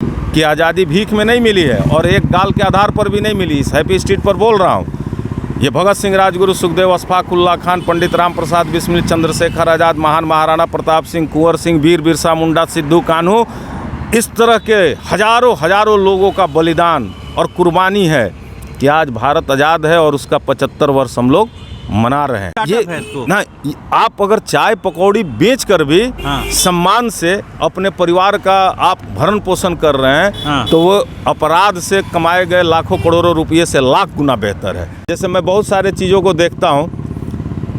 कि आज़ादी भीख में नहीं मिली है और एक गाल के आधार पर भी नहीं मिली। इस हैप्पी स्ट्रीट पर बोल रहा हूँ। ये भगत सिंह, राजगुरु, सुखदेव, अशफाक उल्लाह खान, पंडित राम प्रसाद बिस्मिल, चंद्रशेखर आज़ाद, महान महाराणा प्रताप सिंह, कुंवर सिंह, वीर बिरसा मुंडा, सिद्धू कान्हू, इस तरह के हजारों लोगों का बलिदान और कुर्बानी है कि आज भारत आज़ाद है और उसका 75 वर्ष हम लोग मना रहे हैं। ये ना, आप अगर चाय पकौड़ी बेच कर भी सम्मान से अपने परिवार का आप भरण पोषण कर रहे हैं तो वो अपराध से कमाए गए लाखों करोड़ों रुपये से लाख गुना बेहतर है। जैसे मैं बहुत सारे चीज़ों को देखता हूँ,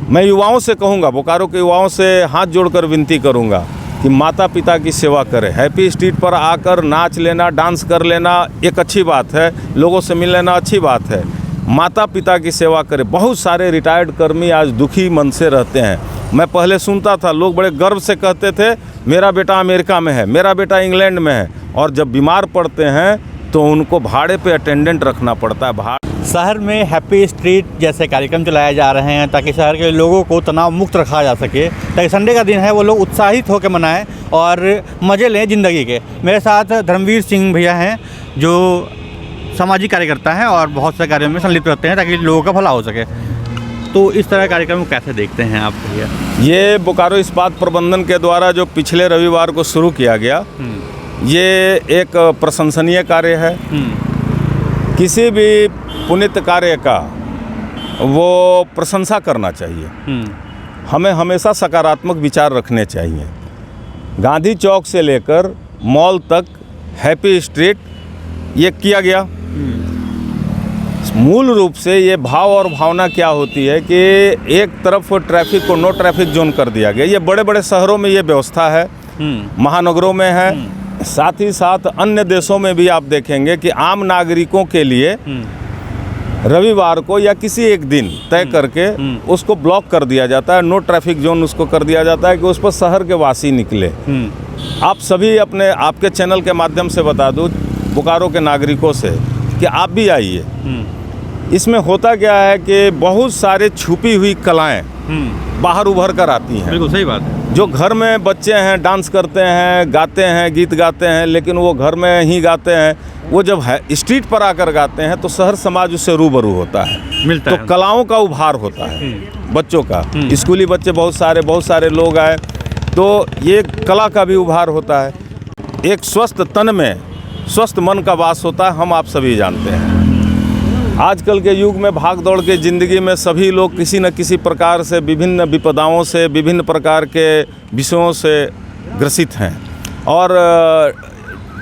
मैं युवाओं से कहूँगा, बोकारो के युवाओं से हाथ जोड़कर विनती करूँगा कि माता पिता की सेवा करें। हैप्पी स्ट्रीट पर आकर नाच लेना, डांस कर लेना एक अच्छी बात है, लोगों से मिल लेना अच्छी बात है। माता पिता की सेवा करें। बहुत सारे रिटायर्ड कर्मी आज दुखी मन से रहते हैं। मैं पहले सुनता था, लोग बड़े गर्व से कहते थे मेरा बेटा अमेरिका में है, मेरा बेटा इंग्लैंड में है, और जब बीमार पड़ते हैं तो उनको भाड़े पे अटेंडेंट रखना पड़ता है। शहर में हैप्पी स्ट्रीट जैसे कार्यक्रम चलाए जा रहे हैं ताकि शहर के लोगों को तनाव मुक्त रखा जा सके, ताकि संडे का दिन है वो लोग उत्साहित होकर मनाएं और मज़े लें ज़िंदगी के। मेरे साथ धर्मवीर सिंह भैया हैं जो सामाजिक कार्यकर्ता हैं और बहुत से कार्यों में संलिप्त रहते हैं ताकि लोगों का भला हो सके। तो इस तरह कार्यक्रम को कैसे देखते हैं आप भैया? ये बोकारो इस्पात प्रबंधन के द्वारा जो पिछले रविवार को शुरू किया गया, ये एक प्रशंसनीय कार्य है। किसी भी पुनित कार्य का वो प्रशंसा करना चाहिए। हमें हमेशा सकारात्मक विचार रखने चाहिए। गांधी चौक से लेकर मॉल तक हैप्पी स्ट्रीट ये किया गया। मूल रूप से ये भाव और भावना क्या होती है कि एक तरफ ट्रैफिक को नो ट्रैफिक जोन कर दिया गया। ये बड़े बड़े शहरों में ये व्यवस्था है, महानगरों में है, साथ ही साथ अन्य देशों में भी आप देखेंगे कि आम नागरिकों के लिए रविवार को या किसी एक दिन तय करके उसको ब्लॉक कर दिया जाता है, नो ट्रैफिक जोन उसको कर दिया जाता है कि उस पर शहर के वासी निकले। आप सभी आपके चैनल के माध्यम से बता दूं बोकारो के नागरिकों से कि आप भी आइए। इसमें होता क्या है कि बहुत सारे छुपी हुई कलाएं बाहर उभर कर आती हैं। बिल्कुल सही बात है। जो घर में बच्चे हैं डांस करते हैं, गाते हैं, गीत गाते हैं, लेकिन वो घर में ही गाते हैं, वो जब है स्ट्रीट पर आकर गाते हैं तो शहर समाज उससे रूबरू होता है, तो कलाओं का उभार होता है बच्चों का। स्कूली बच्चे बहुत सारे लोग आए तो ये कला का भी उभार होता है। एक स्वस्थ तन में स्वस्थ मन का वास होता है, हम आप सभी जानते हैं। आजकल के युग में भाग दौड़ के ज़िंदगी में सभी लोग किसी न किसी प्रकार से विभिन्न विपदाओं से, विभिन्न प्रकार के विषयों से ग्रसित हैं और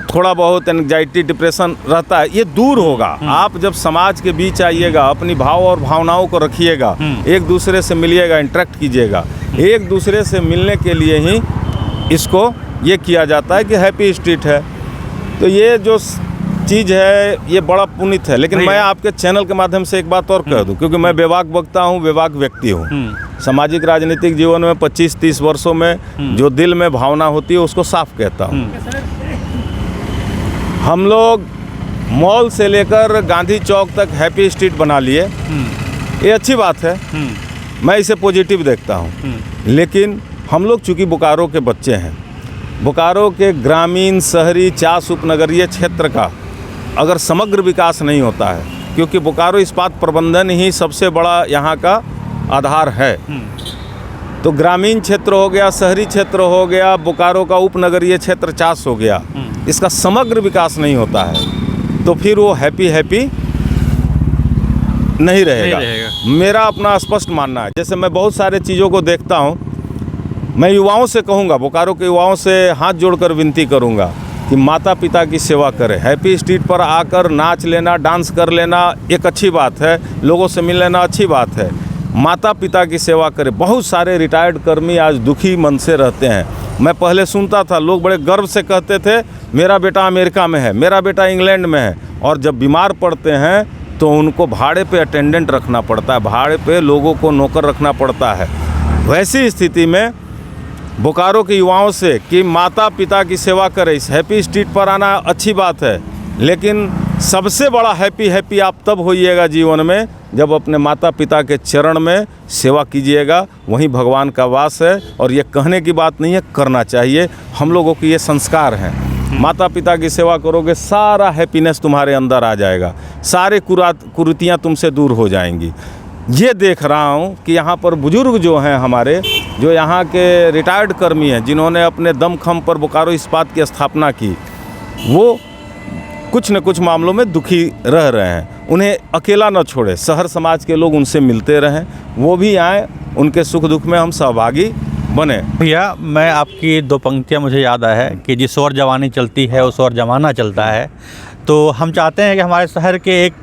थोड़ा बहुत एंग्जाइटी, डिप्रेशन रहता है। ये दूर होगा आप जब समाज के बीच आइएगा, अपनी भाव और भावनाओं को रखिएगा, एक दूसरे से मिलिएगा, इंटरेक्ट कीजिएगा। एक दूसरे से मिलने के लिए ही इसको ये किया जाता है कि हैप्पी स्ट्रीट है। तो ये जो चीज़ है ये बड़ा पुनित है। लेकिन मैं आपके चैनल के माध्यम से एक बात और कह दूं, क्योंकि मैं विवाक वक्ता हूं, विवाक व्यक्ति हूं। सामाजिक राजनीतिक जीवन में 25-30 वर्षों में जो दिल में भावना होती है उसको साफ कहता हूं। हम लोग मॉल से लेकर गांधी चौक तक हैप्पी स्ट्रीट बना लिए, ये अच्छी बात है, मैं इसे पॉजिटिव देखता हूं। लेकिन हम लोग चूँकि बोकारो के बच्चे हैं, बोकारो के ग्रामीण, शहरी, चास उपनगरीय क्षेत्र का अगर समग्र विकास नहीं होता है, क्योंकि बोकारो इस्पात प्रबंधन ही सबसे बड़ा यहाँ का आधार है, तो ग्रामीण क्षेत्र हो गया, शहरी क्षेत्र हो गया, बोकारो का उपनगरीय क्षेत्र चास हो गया, इसका समग्र विकास नहीं होता है तो फिर वो हैप्पी नहीं रहेगा। मेरा अपना स्पष्ट मानना है। जैसे मैं बहुत सारे चीज़ों को देखता हूँ, मैं युवाओं से कहूँगा, बोकारो के युवाओं से हाथ जोड़कर विनती करूँगा कि माता पिता की सेवा करें। हैप्पी स्ट्रीट पर आकर नाच लेना, डांस कर लेना एक अच्छी बात है, लोगों से मिल लेना अच्छी बात है। माता पिता की सेवा करें। बहुत सारे रिटायर्ड कर्मी आज दुखी मन से रहते हैं। मैं पहले सुनता था, लोग बड़े गर्व से कहते थे मेरा बेटा अमेरिका में है, मेरा बेटा इंग्लैंड में है, और जब बीमार पड़ते हैं तो उनको भाड़े पे अटेंडेंट रखना पड़ता है, भाड़े पे लोगों को नौकर रखना पड़ता है। वैसी स्थिति में बोकारो के युवाओं से कि माता पिता की सेवा करें। इस हैप्पी स्ट्रीट पर आना अच्छी बात है, लेकिन सबसे बड़ा हैप्पी आप तब होइएगा जीवन में जब अपने माता पिता के चरण में सेवा कीजिएगा, वहीं भगवान का वास है। और ये कहने की बात नहीं है, करना चाहिए। हम लोगों की ये संस्कार हैं। माता पिता की सेवा करोगे, सारा हैप्पीनेस तुम्हारे अंदर आ जाएगा, सारे कुरीतियाँ तुमसे दूर हो जाएंगी। ये देख रहा हूँ कि यहाँ पर बुजुर्ग जो हैं हमारे, जो यहाँ के रिटायर्ड कर्मी हैं, जिन्होंने अपने दमखम पर बोकारो इस्पात की स्थापना की, वो कुछ न कुछ मामलों में दुखी रह रहे हैं। उन्हें अकेला न छोड़े, शहर समाज के लोग उनसे मिलते रहें, वो भी आएँ, उनके सुख दुख में हम सहभागी बने। भैया, मैं आपकी दो पंक्तियाँ मुझे याद आया है कि जिस ओर जवानी चलती है उस ओर जमाना चलता है। तो हम चाहते हैं कि हमारे शहर के एक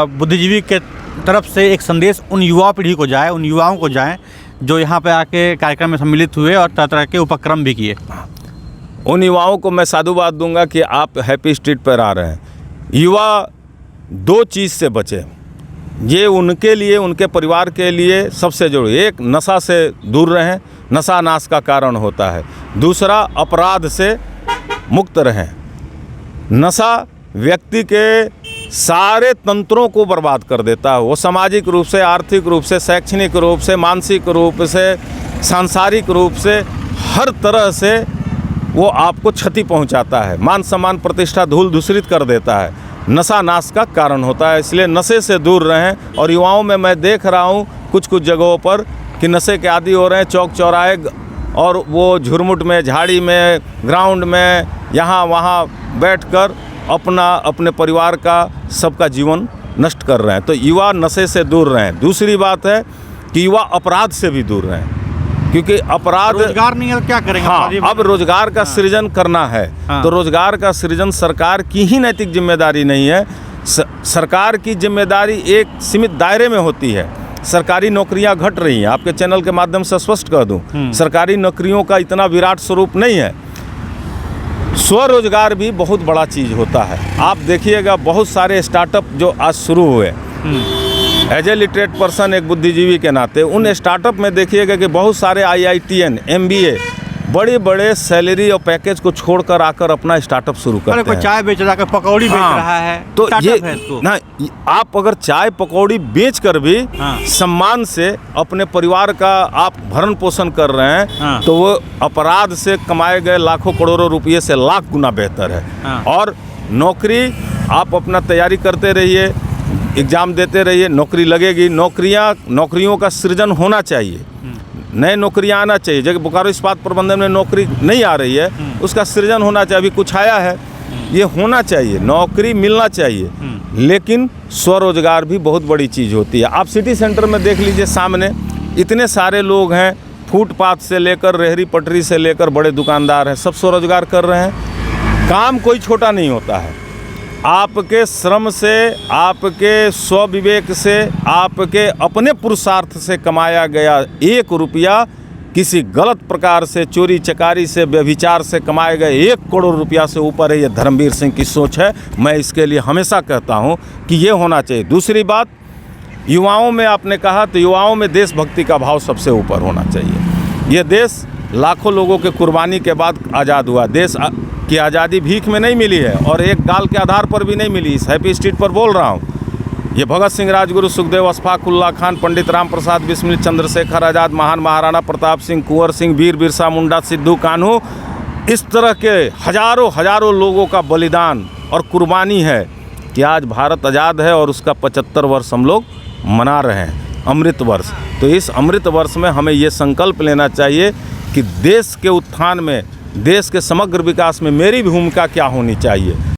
बुद्धिजीवी के तरफ से एक संदेश उन युवा पीढ़ी को जाए, उन युवाओं को जाए जो यहाँ पे आके कार्यक्रम में सम्मिलित हुए और तरह तरह के उपक्रम भी किए। उन युवाओं को मैं साधुवाद दूंगा कि आप हैप्पी स्ट्रीट पर आ रहे हैं। युवा दो चीज़ से बचे, ये उनके लिए, उनके परिवार के लिए सबसे जरूरी। एक, नशा से दूर रहें, नशा नाश का कारण होता है। दूसरा, अपराध से मुक्त रहें। नशा व्यक्ति के सारे तंत्रों को बर्बाद कर देता है। वो सामाजिक रूप से, आर्थिक रूप से, शैक्षणिक रूप से, मानसिक रूप से, सांसारिक रूप से, हर तरह से वो आपको क्षति पहुंचाता है। मान सम्मान प्रतिष्ठा धूल धूसरित कर देता है। नशा नाश का कारण होता है, इसलिए नशे से दूर रहें। और युवाओं में मैं देख रहा हूँ कुछ जगहों पर कि नशे के आदी हो रहे हैं, चौक चौराहे और वो झुरमुट में, झाड़ी में, ग्राउंड में, यहाँ वहाँ बैठकर अपने परिवार का, सबका जीवन नष्ट कर रहे हैं। तो युवा नशे से दूर रहें। दूसरी बात है कि युवा अपराध से भी दूर रहें, क्योंकि अपराध, रोजगार नहीं है तो क्या करेंगे? हाँ, अब रोजगार का सृजन करना है। तो रोजगार का सृजन सरकार की ही नैतिक जिम्मेदारी नहीं है। सरकार की जिम्मेदारी एक सीमित दायरे में होती है। सरकारी नौकरियां घट रही हैं, आपके चैनल के माध्यम से स्पष्ट कर दूं, सरकारी नौकरियों का इतना विराट स्वरूप नहीं है। स्वरोजगार भी बहुत बड़ा चीज़ होता है। आप देखिएगा बहुत सारे स्टार्टअप जो आज शुरू हुए, एज ए लिटरेट पर्सन, एक बुद्धिजीवी के नाते, उन स्टार्टअप में देखिएगा कि बहुत सारे IITN, MBA, बड़े बड़े सैलरी और पैकेज को छोड़कर आकर अपना स्टार्टअप शुरू करते हैं। कोई चाय बेच रहा है, पकौड़ी बेच रहा है, तो ये ना, आप अगर चाय पकौड़ी बेच कर भी सम्मान से अपने परिवार का आप भरण पोषण कर रहे हैं, तो वो अपराध से कमाए गए लाखों करोड़ों रुपये से लाख गुना बेहतर है। और नौकरी आप अपना तैयारी करते रहिए, एग्ज़ाम देते रहिए, नौकरी लगेगी। नौकरियों का सृजन होना चाहिए, नए नौकरियां आना चाहिए। जब बोकारो इस्पात प्रबंधन में नौकरी नहीं आ रही है, उसका सृजन होना चाहिए। अभी कुछ आया है, ये होना चाहिए, नौकरी मिलना चाहिए। लेकिन स्वरोजगार भी बहुत बड़ी चीज़ होती है। आप सिटी सेंटर में देख लीजिए, सामने इतने सारे लोग हैं, फुटपाथ से लेकर रेहड़ी पटरी से लेकर बड़े दुकानदार हैं, सब स्वरोजगार कर रहे हैं। काम कोई छोटा नहीं होता है। आपके श्रम से, आपके स्वविवेक से, आपके अपने पुरुषार्थ से कमाया गया 1 रुपया किसी गलत प्रकार से, चोरी चकारी से, व्यभिचार से कमाए गए 1 करोड़ रुपया से ऊपर है। ये धर्मवीर सिंह की सोच है। मैं इसके लिए हमेशा कहता हूँ कि ये होना चाहिए। दूसरी बात, युवाओं में आपने कहा, तो युवाओं में देशभक्ति का भाव सबसे ऊपर होना चाहिए। ये देश लाखों लोगों के कुर्बानी के बाद आज़ाद हुआ। देश की आज़ादी भीख में नहीं मिली है और एक गाल के आधार पर भी नहीं मिली। इस हैप्पी स्ट्रीट पर बोल रहा हूँ। ये भगत सिंह, राजगुरु, सुखदेव, अशफाक उल्लाह खान, पंडित राम प्रसाद बिस्मिल, चंद्रशेखर आज़ाद, महान महाराणा प्रताप सिंह, कुंवर सिंह, वीर बिरसा मुंडा, सिद्धू कान्हू, इस तरह के हजारों लोगों का बलिदान और कुर्बानी है कि आज भारत आज़ाद है और उसका 75 वर्ष हम लोग मना रहे हैं, अमृत वर्ष। तो इस अमृत वर्ष में हमें ये संकल्प लेना चाहिए कि देश के उत्थान में, देश के समग्र विकास में मेरी भूमिका क्या होनी चाहिए।